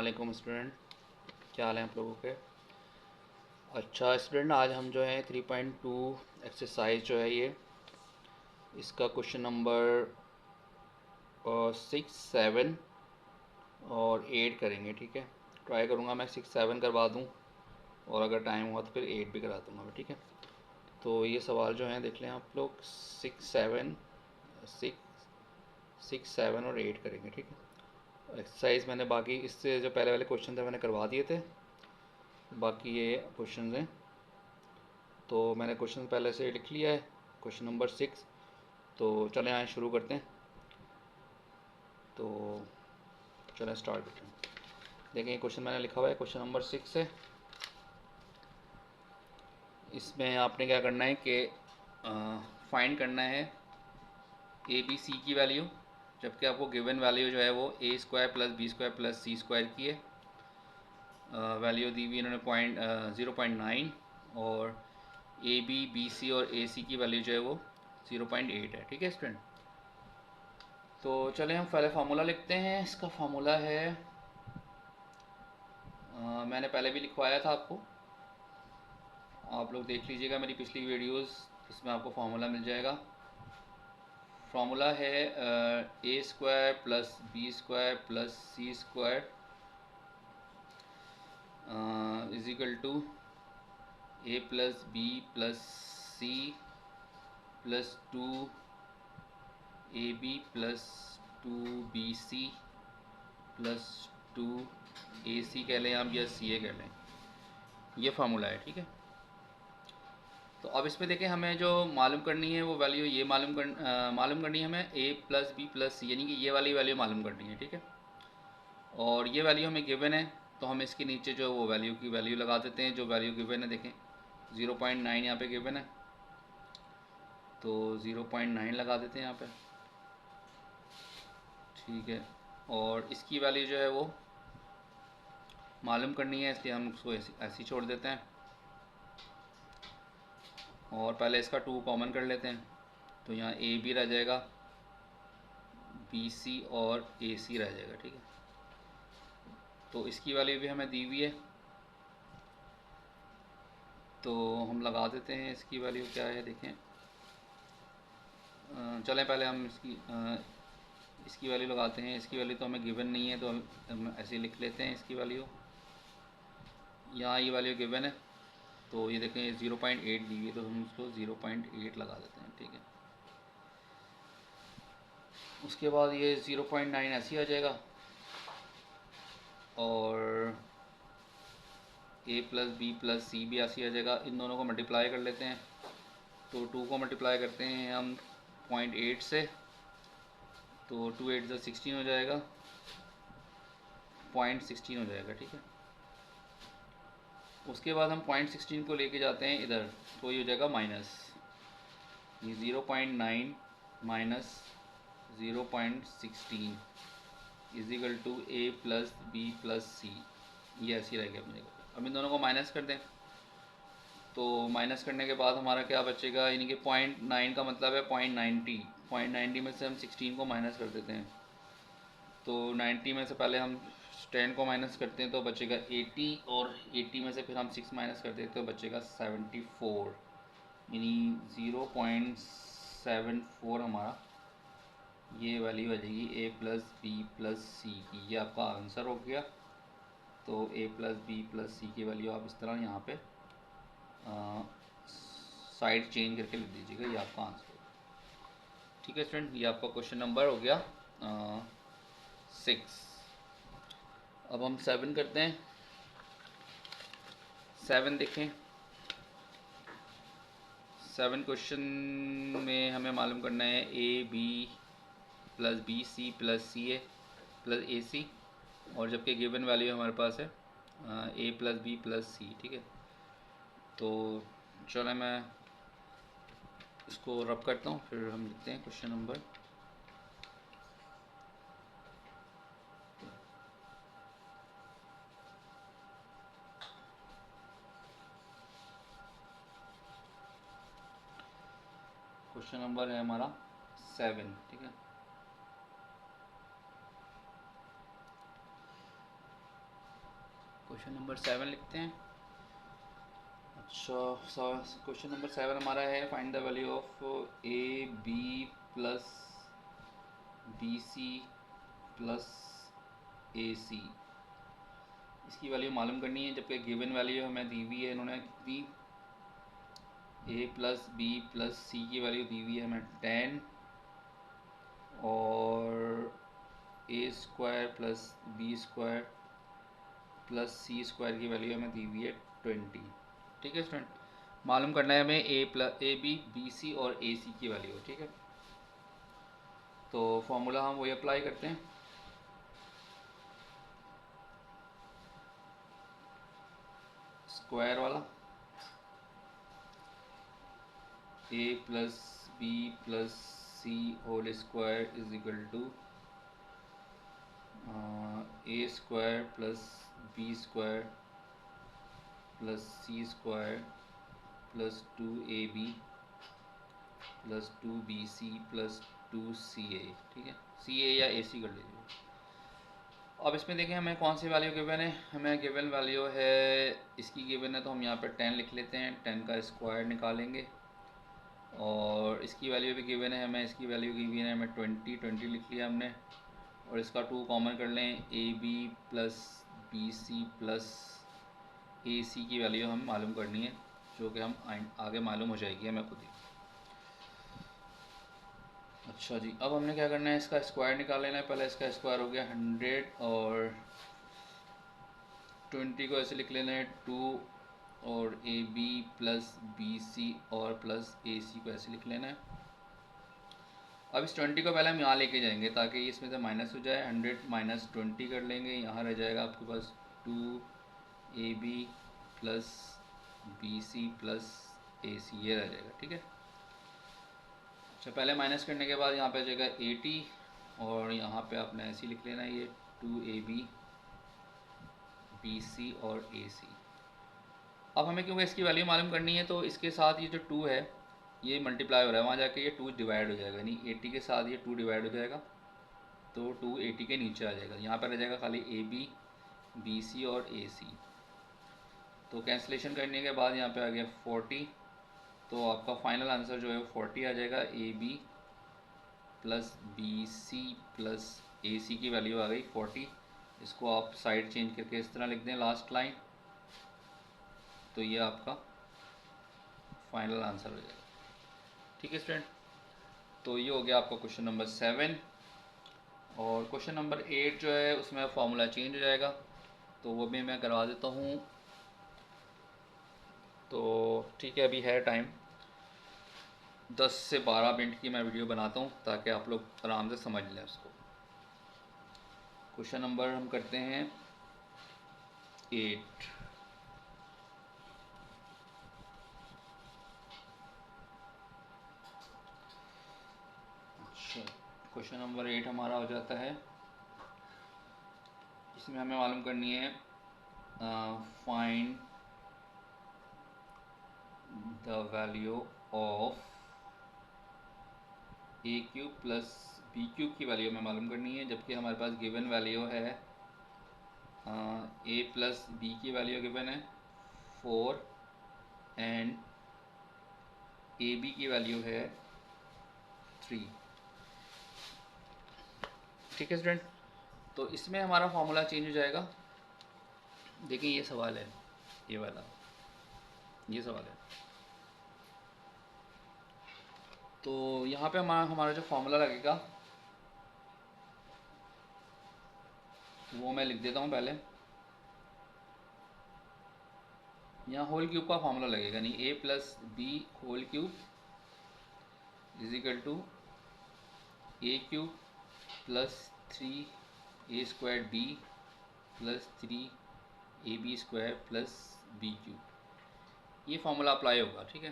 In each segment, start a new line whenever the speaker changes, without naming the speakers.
वालेकुम स्टूडेंट, क्या हाल है आप लोगों के। अच्छा स्टूडेंट, आज हम जो है 3.2 एक्सरसाइज जो है ये इसका क्वेश्चन नंबर 6, 7 और 8 करेंगे। ठीक है, ट्राई करूँगा मैं 6, 7 करवा दूँ और अगर टाइम हुआ तो फिर 8 भी करा दूँगा मैं। ठीक है, तो ये सवाल जो है देख लें आप लोग। 6, 7 और 8 करेंगे। ठीक है, एक्सरसाइज मैंने बाकी इससे जो पहले वाले क्वेश्चन थे मैंने करवा दिए थे, बाकी ये क्वेश्चन हैं तो मैंने क्वेश्चन पहले से लिख लिया है। क्वेश्चन नंबर 6, तो चलें आए शुरू करते हैं। तो चलें स्टार्ट करते हैं। देखें ये क्वेश्चन मैंने लिखा हुआ है, क्वेश्चन नंबर 6 है। इसमें आपने क्या करना है कि फाइंड करना है ए बी सी की वैल्यू, जबकि आपको गिवन वैल्यू जो है वो a² + b² + c² की है। वैल्यू दी हुई इन्होंने 0.9 और बी सी और ए सी की वैल्यू जो है वो 0.8 है। ठीक है स्टूडेंट, तो चलें हम पहले फार्मूला लिखते हैं। इसका फार्मूला है मैंने पहले भी लिखवाया था आपको, आप लोग देख लीजिएगा मेरी पिछली वीडियोस, इसमें आपको फार्मूला मिल जाएगा। फार्मूला है a² + b² + c² = a + b + c + 2ab + 2bc + 2ac कह लें आप या सी ए कह लें, ये फार्मूला है। ठीक है, तो अब इसमें देखें हमें जो मालूम करनी है वो वैल्यू ये मालूम करनी है हमें a + b + c, यानी कि ये वाली वैल्यू मालूम करनी है। ठीक है, और ये वैल्यू हमें गिवन है तो हम इसके नीचे जो वो वैल्यू की वैल्यू लगा देते हैं। जो वैल्यू गिवन है देखें 0.9 यहाँ पे गिवन है, तो 0.9 लगा देते हैं यहाँ पे। ठीक है, और इसकी वैल्यू जो है वो मालूम करनी है, इसलिए हम उसको ऐसे ही छोड़ देते हैं और पहले इसका 2 कॉमन कर लेते हैं। तो यहाँ ए बी रह जाएगा, बी सी और ए सी रह जाएगा। ठीक है, तो इसकी वैल्यू भी हमें दी हुई है, तो हम लगा देते हैं। इसकी वैल्यू क्या है देखें, चलें पहले हम इसकी वैल्यू लगाते हैं। इसकी वैल्यू तो हमें गिवन नहीं है तो हम ऐसे लिख लेते हैं इसकी वैल्यू। यहाँ ये वैल्यू गिवन है तो ये देखें 0.8 दी हुई है तो हम उसको 0.8 लगा देते हैं। ठीक है, उसके बाद ये 0.9 ऐसे ही आ जाएगा और a + b + c भी ऐसे ही आ जाएगा। इन दोनों को मल्टीप्लाई कर लेते हैं, तो 2 को मल्टीप्लाई करते हैं हम 0.8 से, तो 2 8 = 16 हो जाएगा, 0.16 हो जाएगा। ठीक है, उसके बाद हम 0.16 को लेके जाते हैं इधर, तो ये हो जाएगा माइनस, ये 0.9 माइनस 0.16 = a + b + c, ये ऐसे ही रह गया अपने को। अब इन दोनों को माइनस कर दें, तो माइनस करने के बाद हमारा क्या बचेगा, यानी कि 0.9 का मतलब है 0.90 में से हम 16 को माइनस कर देते हैं। तो 90 में से पहले हम 10 को माइनस करते हैं तो बचेगा 80, और 80 में से फिर हम 6 माइनस कर देते तो बचेगा 74, यानी 0.74 हमारा ये वैल्यू आ जाएगी a + b + c की। ये आपका आंसर हो गया। तो a + b + c की वैल्यू आप इस तरह यहाँ पे साइड चेंज करके लिख दीजिएगा, ये आपका आंसर होगा। ठीक है स्टूडेंट, ये आपका क्वेश्चन नंबर हो गया 6। अब हम 7 करते हैं। 7 देखें, 7 क्वेश्चन में हमें मालूम करना है a b + b c + c a + a c, और जबकि गिवन वैल्यू हमारे पास है a + b + c। ठीक है, तो चलो मैं इसको रब करता हूँ, फिर हम लिखते हैं क्वेश्चन नंबर। क्वेश्चन नंबर है हमारा 7। ठीक है, क्वेश्चन नंबर 7 लिखते हैं। अच्छा, क्वेश्चन नंबर 7 हमारा है find the value of A B plus B C plus A C. इसकी वैल्यू मालूम करनी है, जबकि गिवन वैल्यू हमें दी हुई है, इन्होंने दी A plus B plus C की वैल्यू दी हुई है हमें 10 और A square plus B square plus C square की वैल्यू हमें दी हुई है 20। ठीक है स्टूडेंट, मालूम करना है हमें ए बी सी और ए सी की वैल्यू। ठीक है, तो फॉर्मूला हम वही अप्लाई करते हैं। स्क्वायर वाला A plus B plus C whole square is equal to A square plus B square plus C square plus 2ab plus 2bc plus 2ca। ठीक है, सी ए या ए सी कर लीजिए। अब इसमें देखें हमें कौन सी वैल्यू गिवन है। हमें गिवन वैल्यू है, इसकी गिवन है तो हम यहाँ पर 10 लिख लेते हैं, 10 का स्क्वायर निकालेंगे। और इसकी वैल्यू भी गिवन है हमें, इसकी वैल्यू गिवन है हमें 20 लिख लिया हमने। और इसका 2 कॉमन कर लें, A B plus B C plus A C की वैल्यू हम मालूम करनी है, जो कि हम आगे मालूम हो जाएगी हमें खुद ही। अच्छा जी, अब हमने क्या करना है, इसका स्क्वायर निकाल लेना है। पहले इसका स्क्वायर हो गया 100 और 20 को ऐसे लिख लेना है 2 और A B plus B C और प्लस ए सी को ऐसे लिख लेना है। अब इस 20 को पहले हम यहाँ लेके जाएंगे ताकि इसमें से माइनस हो जाए। 100 माइनस 20 कर लेंगे, यहाँ रह जाएगा आपके पास 2 A B plus B C plus A C, ये रह जाएगा। ठीक है, अच्छा पहले माइनस करने के बाद यहाँ पे आ जाएगा 80 और यहाँ पे आपने ऐसे लिख लेना है ये 2ab बी सी और ए सी। अब हमें क्योंकि इसकी वैल्यू मालूम करनी है तो इसके साथ ये जो 2 है ये मल्टीप्लाई हो रहा है, वहाँ जाके ये 2 डिवाइड हो जाएगा, यानी 80 के साथ ये 2 डिवाइड हो जाएगा तो 2 80 के नीचे आ जाएगा। यहाँ पर रह जाएगा खाली ए बी बी सी और ए सी। तो कैंसिलेशन करने के बाद यहाँ पे आ गया 40, तो आपका फाइनल आंसर जो है 40 आ जाएगा। A B plus B C plus A C की वैल्यू आ गई 40। इसको आप साइड चेंज करके इस तरह लिख दें लास्ट लाइन, तो ये आपका फाइनल आंसर हो जाएगा। ठीक है स्टूडेंट, तो ये हो गया आपका क्वेश्चन नंबर 7। और क्वेश्चन नंबर 8 जो है उसमें फार्मूला चेंज हो जाएगा, तो वो भी मैं करवा देता हूँ। तो ठीक है, अभी है टाइम 10 से 12 मिनट की मैं वीडियो बनाता हूँ ताकि आप लोग आराम से समझ लें उसको। क्वेश्चन नंबर हम करते हैं 8। अच्छा, क्वेश्चन नंबर 8 हमारा हो जाता है, इसमें हमें मालूम करनी है find the value of A cube plus B cube की वैल्यू हमें मालूम करनी है, जबकि हमारे पास गिवन वैल्यू है ए प्लस बी की वैल्यू गिवन है 4 एंड ए बी की वैल्यू है 3। ठीक है स्टूडेंट, तो इसमें हमारा फार्मूला चेंज हो जाएगा। देखिए ये सवाल है, ये वाला ये सवाल है, तो यहाँ पे हमारा जो फार्मूला लगेगा वो मैं लिख देता हूँ पहले। यहाँ होल क्यूब का फार्मूला लगेगा, नहीं A plus B whole cube is equal to A cube plus 3 A square B plus 3 A B square plus B cube, ये फार्मूला अप्लाई होगा। ठीक है,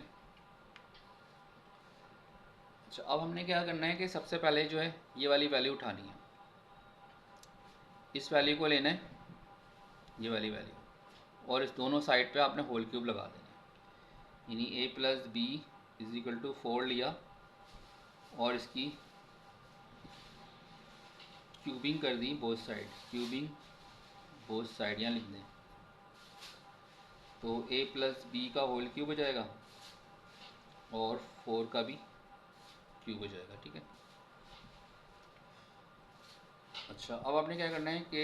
अच्छा अब हमने क्या करना है कि सबसे पहले जो है ये वाली वैल्यू उठानी है, इस वैल्यू को लेना है, ये वाली वैल्यू, और इस दोनों साइड पे आपने होल क्यूब लगा देना है, यानी A plus B is equal to 4 लिया और इसकी क्यूबिंग कर दी both side, cubing both side यहाँ लिख दें। तो a प्लस बी का होल क्यूब हो जाएगा और 4 का भी क्यूब हो जाएगा, ठीक है। अच्छा, अब आपने क्या करना है कि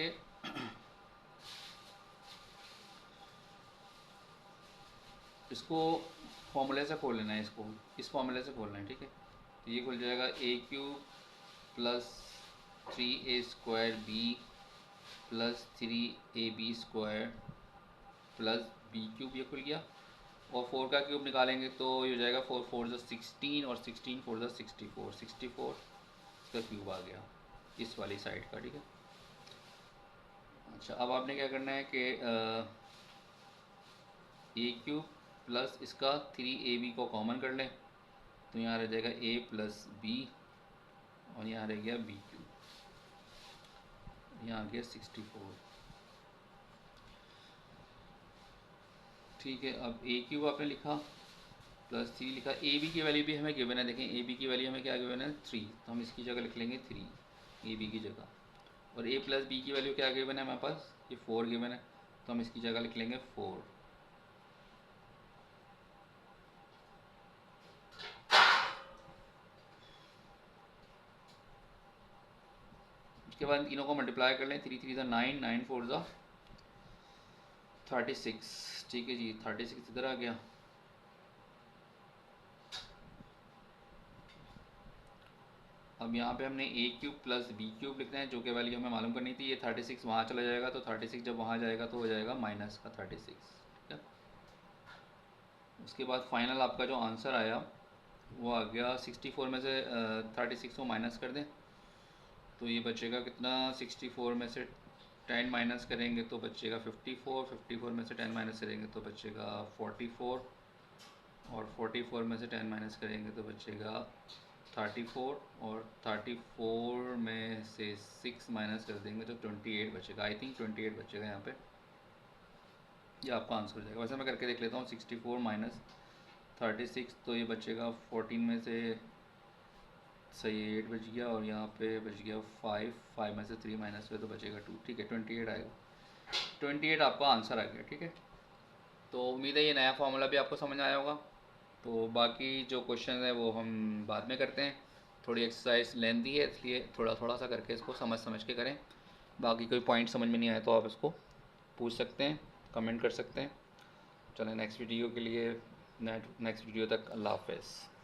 इसको फॉर्मूले से खोल लेना है, इसको इस फॉर्मूले से खोलना है, ठीक है। तो ये खुल जाएगा A cube plus 3a² B plus 3ab² plus B cube, ये खुल गया। और 4 का क्यूब निकालेंगे तो ये हो जाएगा 4 4 ज़ा 16 और 16 4 ज़ा 64, 64 का क्यूब आ गया इस वाली साइड का, ठीक है। अच्छा, अब आपने क्या करना है कि ए क्यूब प्लस इसका 3ab को कॉमन कर लें, तो यहाँ रह जाएगा a प्लस बी और यहाँ रह गया बी क्यूब, यहाँ आ गया 64, ठीक है। अब ए क्यूब आपने लिखा प्लस 3 लिखा, ए बी की वैल्यू भी हमें गिवन है, देखें ए बी की वैल्यू हमें क्या गिवन है 3, तो हम इसकी जगह लिख लेंगे 3 ए बी की जगह। और a प्लस बी की वैल्यू क्या गिवन है हमारे पास, ये 4 गिवन है, तो हम इसकी जगह लिख लेंगे 4। उसके बाद तीनों को मल्टीप्लाई कर लें, 3 3 ज़ा 9, 9 4 ज़ा 36, ठीक है जी। 36 इधर आ गया। अब यहाँ पे हमने a cube plus B cube लिखना है, जो कि वैल्यू हमें मालूम करनी थी। ये 36 वहाँ चला जाएगा, तो 36 जब वहाँ जाएगा तो हो जाएगा माइनस का 36, ठीक है। उसके बाद फाइनल आपका जो आंसर आया वो आ गया 64 में से 36 को माइनस कर दें तो ये बचेगा कितना, 64 में से 10 माइनस करेंगे तो बचेगा 54, 54 में से 10 माइनस करेंगे तो बचेगा 44 और 44 में से 10 माइनस करेंगे तो बचेगा 34 और 34 में से 6 माइनस कर देंगे तो 28 बचेगा। आई थिंक 28 बचेगा यहाँ पे, ये आपका आंसर हो जाएगा। वैसे मैं करके देख लेता हूँ, 64 माइनस 36 तो ये बचेगा 14 में से सही 8 बच गया और यहाँ पे बच गया 5 में से 3 माइनस हुए तो बचेगा 2, ठीक है। 28 आएगा, 28 आपका आंसर आ गया, ठीक है। तो उम्मीद है ये नया फार्मूला भी आपको समझ आया होगा। तो बाकी जो क्वेश्चन है वो हम बाद में करते हैं, थोड़ी एक्सरसाइज लेंथी है इसलिए थोड़ा थोड़ा सा करके इसको समझ समझ के करें। बाकी कोई पॉइंट समझ में नहीं आए तो आप इसको पूछ सकते हैं, कमेंट कर सकते हैं। चलें नेक्स्ट वीडियो के लिए, नेक्स्ट वीडियो तक अल्लाह हाफ़िज़।